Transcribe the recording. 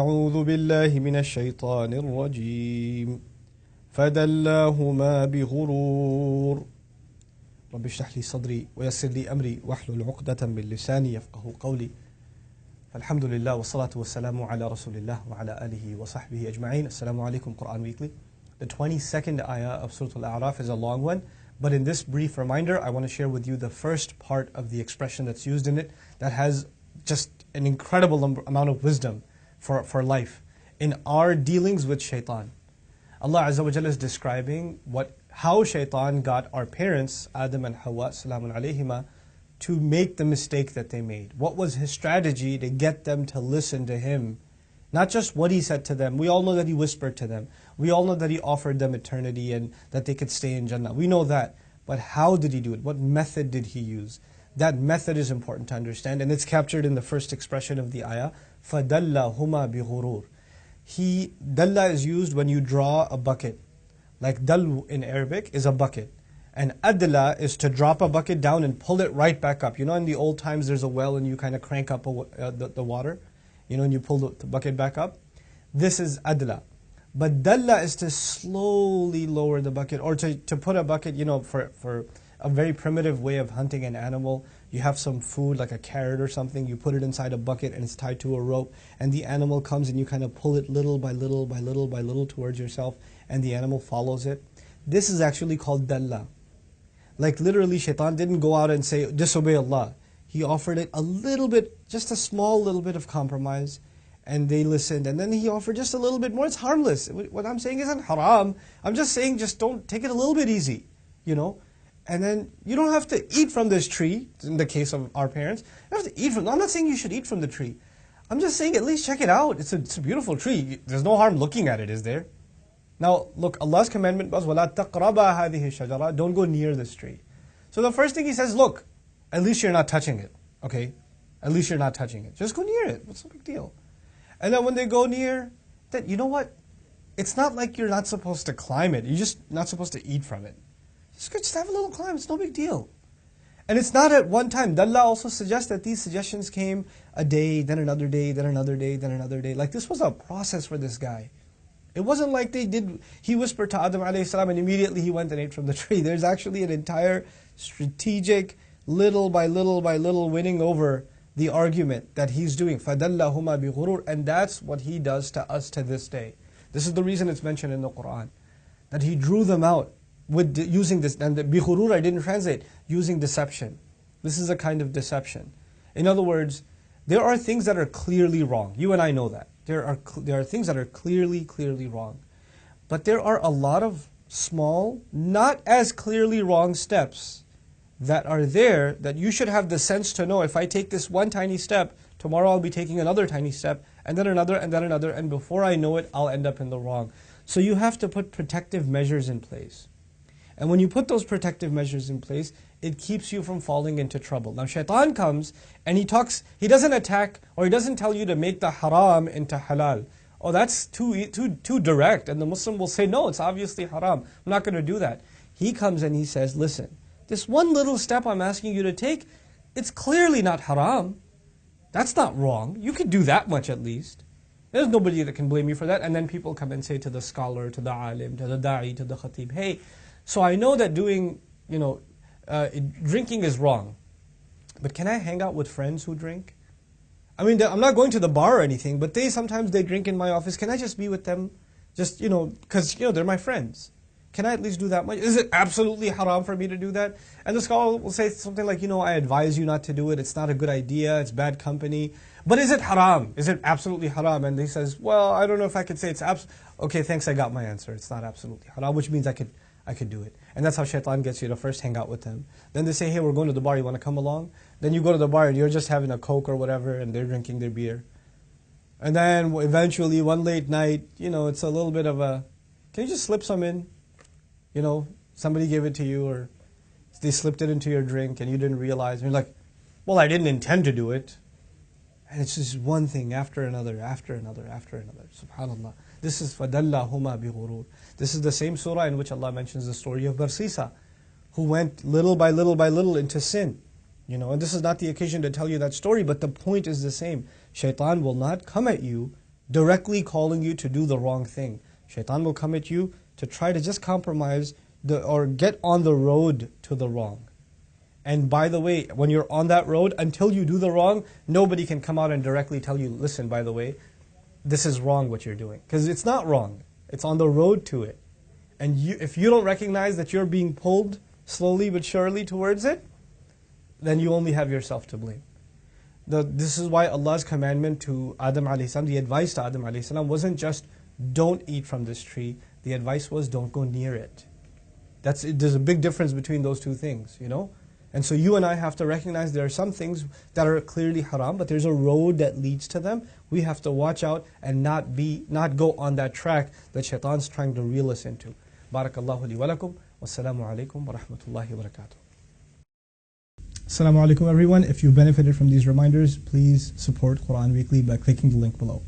أعوذ بالله من الشيطان الرجيم فدلاهما بغرور رب اشرح لي صدري ويسر لي أمري واحلل عقدة من لساني يفقه قولي فالحمد لله والصلاة والسلام على رسول الله وعلى آله وصحبه أجمعين. Assalamu alaikum, Quran Weekly. The 22nd ayah of Surah Al-A'raf is a long one, but in this brief reminder I want to share with you the first part of the expression that's used in it that has just an incredible amount of wisdom for life in our dealings with shaitan. Allah Azza wa Jalla is describing how shaitan got our parents, Adam and Hawa, salamun alayhima, to make the mistake that they made. What was his strategy to get them to listen to him? Not just what he said to them. We all know that he whispered to them. We all know that he offered them eternity and that they could stay in Jannah. We know that. But how did he do it? What method did he use? That method is important to understand, and it's captured in the first expression of the ayah. فَدَلَّهُمَا بِغُرُورٍ. Dalla is used when you draw a bucket. Like dal in Arabic is a bucket. And adla is to drop a bucket down and pull it right back up. You know, in the old times there's a well and you kind of crank up the water. You know, and you pull the bucket back up. This is adla. But dalla is to slowly lower the bucket, or to put a bucket, you know, for a very primitive way of hunting an animal. You have some food like a carrot or something, you put it inside a bucket and it's tied to a rope, and the animal comes and you kind of pull it little by little by little by little towards yourself, and the animal follows it. This is actually called dalla. Like literally shaitan didn't go out and say, disobey Allah. He offered it a little bit, just a small little bit of compromise, and they listened. And then he offered just a little bit more. It's harmless. What I'm saying isn't haram. I'm just saying just don't take it a little bit easy, you know. And then you don't have to eat from this tree, in the case of our parents. You don't have to eat from, I'm not saying you should eat from the tree. I'm just saying at least check it out. It's a beautiful tree. There's no harm looking at it, is there? Now, look, Allah's commandment was, وَلَا تَقْرَبَا هَذِهِ الشَّجَرَةِ. Don't go near this tree. So the first thing he says, look, at least you're not touching it, okay? At least you're not touching it. Just go near it. What's the big deal? And then when they go near, then you know what? It's not like you're not supposed to climb it. You're just not supposed to eat from it. Just have a little climb. It's no big deal. And it's not at one time. Dalla also suggests that these suggestions came a day, then another day, then another day, then another day. Like this was a process for this guy. It wasn't like he whispered to Adam alayhi salam and immediately he went and ate from the tree. There's actually an entire strategic, little by little by little winning over the argument that he's doing. فَدَلَّهُمَا بِغُرُورٍ. And that's what he does to us to this day. This is the reason it's mentioned in the Quran. That he drew them out with using this. And the بِغُرُور I didn't translate. Using deception. This is a kind of deception. In other words, there are things that are clearly wrong. You and I know that. There are things that are clearly wrong. But there are a lot of small, not as clearly wrong steps that are there that you should have the sense to know, if I take this one tiny step, tomorrow I'll be taking another tiny step, and then another, and then another, and before I know it, I'll end up in the wrong. So you have to put protective measures in place. And when you put those protective measures in place, it keeps you from falling into trouble. Now shaitan comes and he doesn't attack, or he doesn't tell you to make the haram into halal. Oh, that's too direct. And the Muslim will say, no, it's obviously haram. I'm not going to do that. He comes and he says, listen, this one little step I'm asking you to take, it's clearly not haram. That's not wrong. You could do that much at least. There's nobody that can blame you for that. And then people come and say to the scholar, to the alim, to the da'i, to the khatib, hey, so I know that doing, drinking is wrong, but can I hang out with friends who drink? I mean, I'm not going to the bar or anything, but sometimes they drink in my office. Can I just be with them? Just, because, they're my friends. Can I at least do that much? Is it absolutely haram for me to do that? And the scholar will say something like, I advise you not to do it. It's not a good idea. It's bad company. But is it haram? Is it absolutely haram? And he says, well, I don't know if I could say it's okay, thanks, I got my answer. It's not absolutely haram, which means I could do it. And that's how shaitan gets you to first hang out with them. Then they say, hey, we're going to the bar, you want to come along? Then you go to the bar and you're just having a Coke or whatever, and they're drinking their beer. And then eventually, one late night, it's a little bit of a, can you just slip some in? Somebody gave it to you, or they slipped it into your drink and you didn't realize. And you're like, well, I didn't intend to do it. And it's just one thing after another, after another, after another. SubhanAllah. This is فَدَلَّهُمَا بِغُرُورٍ. This is the same surah in which Allah mentions the story of Barsisa, who went little by little by little into sin. And this is not the occasion to tell you that story, but the point is the same. Shaitan will not come at you directly calling you to do the wrong thing. Shaitan will come at you to try to just compromise or get on the road to the wrong. And by the way, when you're on that road, until you do the wrong, nobody can come out and directly tell you, listen, by the way, this is wrong what you're doing. Because it's not wrong. It's on the road to it. And if you don't recognize that you're being pulled slowly but surely towards it, then you only have yourself to blame. This is why Allah's commandment to Adam a.s., the advice to Adam a.s. wasn't just don't eat from this tree. The advice was don't go near it. There's a big difference between those two things, you know. And so you and I have to recognize there are some things that are clearly haram, but there's a road that leads to them. We have to watch out and not go on that track that shaitan's trying to reel us into. Barakallahu li wa lakum. Wassalamu alaikum wa rahmatullahi wa barakatuh. Assalamu alaikum everyone. If you benefited from these reminders, please support Quran Weekly by clicking the link below.